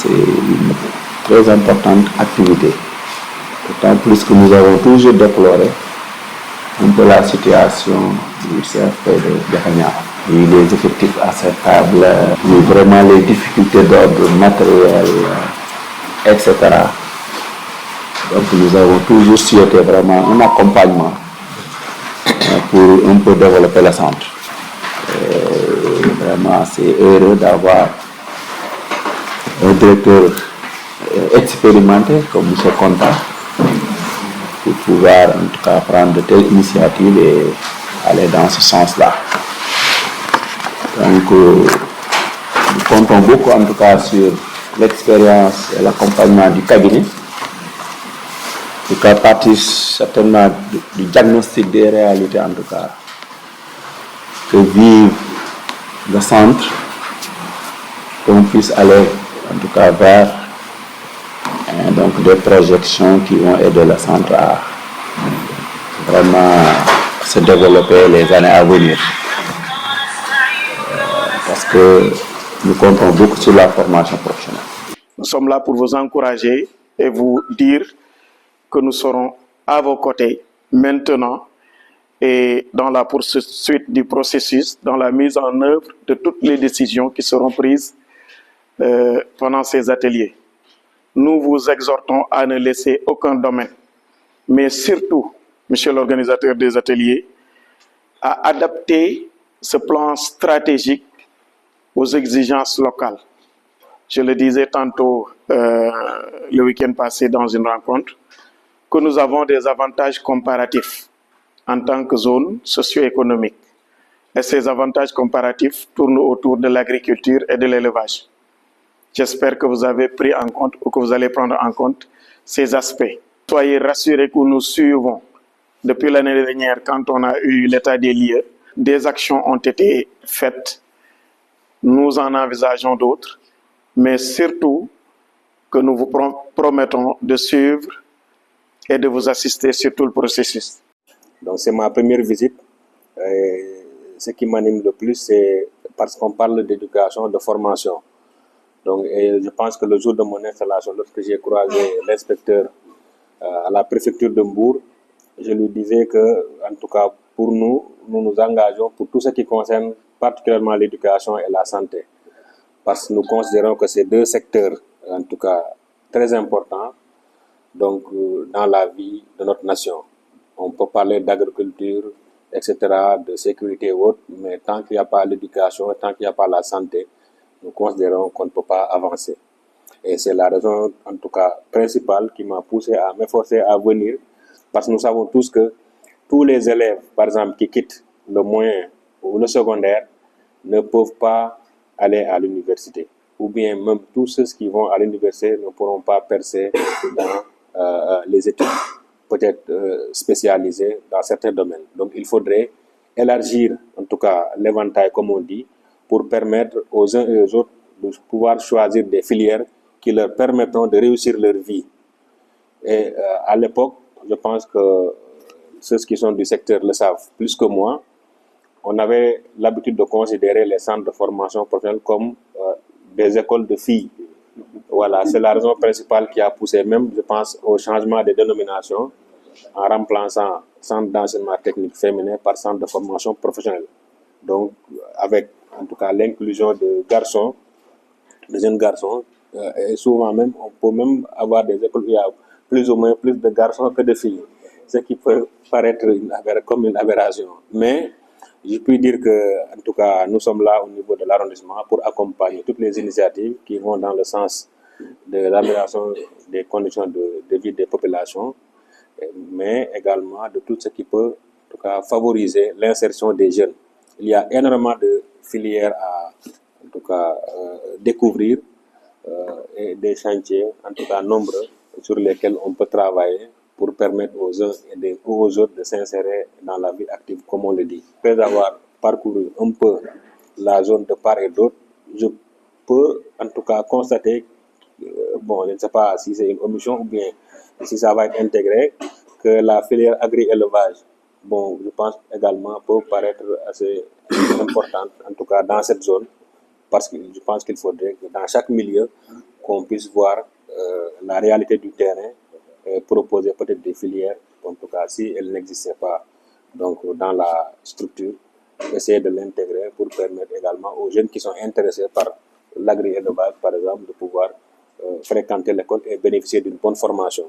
c'est une très importante activité. D'autant plus que nous avons toujours déploré un peu la situation du CFP de Diakhania. Il y a des effectifs acceptables, vraiment les difficultés d'ordre matériel, etc. Donc nous avons toujours souhaité vraiment un accompagnement pour un peu développer le centre. Vraiment, c'est heureux d'avoir un directeur expérimenté comme M. Conta pour pouvoir en tout cas prendre de telles initiatives et aller dans ce sens-là. Donc, nous comptons beaucoup en tout cas sur l'expérience et l'accompagnement du cabinet. En tout cas, partir certainement du diagnostic des réalités en tout cas que vive le centre, qu'on puisse aller en tout cas vers donc des projections qui vont aider le centre à vraiment se développer les années à venir. Parce que nous comptons beaucoup sur la formation professionnelle. Nous sommes là pour vous encourager et vous dire que nous serons à vos côtés maintenant et dans la poursuite du processus, dans la mise en œuvre de toutes les décisions qui seront prises pendant ces ateliers. Nous vous exhortons à ne laisser aucun domaine, mais surtout, monsieur l'organisateur des ateliers, à adapter ce plan stratégique aux exigences locales. Je le disais tantôt le week-end passé dans une rencontre, que nous avons des avantages comparatifs en tant que zone socio-économique. Et ces avantages comparatifs tournent autour de l'agriculture et de l'élevage. J'espère que vous avez pris en compte ou que vous allez prendre en compte ces aspects. Soyez rassurés que nous suivons. Depuis l'année dernière, quand on a eu l'état des lieux, des actions ont été faites. Nous en envisageons d'autres, mais surtout que nous vous promettons de suivre et de vous assister sur tout le processus. Donc c'est ma première visite. Ce qui m'anime le plus, c'est parce qu'on parle d'éducation, de formation. Donc, et je pense que le jour de mon installation, lorsque j'ai croisé l'inspecteur à la préfecture de Mbour, je lui disais que, en tout cas, pour nous, nous nous engageons pour tout ce qui concerne particulièrement l'éducation et la santé. Parce que nous considérons que ces deux secteurs, en tout cas, très importants, donc, dans la vie de notre nation. On peut parler d'agriculture, etc., de sécurité et autres, mais tant qu'il n'y a pas l'éducation, tant qu'il n'y a pas la santé, nous considérons qu'on ne peut pas avancer. Et c'est la raison, en tout cas, principale qui m'a poussé à m'efforcer à venir, parce que nous savons tous que tous les élèves, par exemple, qui quittent le moyen ou le secondaire, ne peuvent pas aller à l'université. Ou bien même tous ceux qui vont à l'université ne pourront pas percer dans les études, peut-être spécialisées dans certains domaines. Donc il faudrait élargir, en tout cas, l'éventail, comme on dit, pour permettre aux uns et aux autres de pouvoir choisir des filières qui leur permettront de réussir leur vie. Et à l'époque, je pense que ceux qui sont du secteur le savent plus que moi, on avait l'habitude de considérer les centres de formation professionnelle comme des écoles de filles. Voilà, c'est la raison principale qui a poussé même, je pense, au changement des dénominations en remplaçant centre d'enseignement technique féminin par centre de formation professionnelle. Donc, avec en tout cas l'inclusion de garçons, de jeunes garçons, et souvent même, on peut même avoir des écoles où il y a plus ou moins plus de garçons que de filles, ce qui peut paraître comme une aberration. Mais je puis dire que, en tout cas, nous sommes là au niveau de l'arrondissement pour accompagner toutes les initiatives qui vont dans le sens de l'amélioration des conditions de vie des populations, mais également de tout ce qui peut, en tout cas, favoriser l'insertion des jeunes. Il y a énormément de filières à, en tout cas, découvrir et des chantiers, en tout cas nombreux, sur lesquels on peut travailler pour permettre aux uns et aux autres de s'insérer dans la vie active, comme on le dit. Après avoir parcouru un peu la zone de part et d'autre, je peux en tout cas constater, bon, je ne sais pas si c'est une omission ou bien si ça va être intégré, que la filière agri-élevage, bon, je pense également peut paraître assez importante, en tout cas dans cette zone, parce que je pense qu'il faudrait que dans chaque milieu, qu'on puisse voir la réalité du terrain et proposer peut-être des filières, en tout cas si elles n'existaient pas donc, dans la structure, essayer de l'intégrer pour permettre également aux jeunes qui sont intéressés par l'agri-élevage, par exemple, de pouvoir fréquenter l'école et bénéficier d'une bonne formation.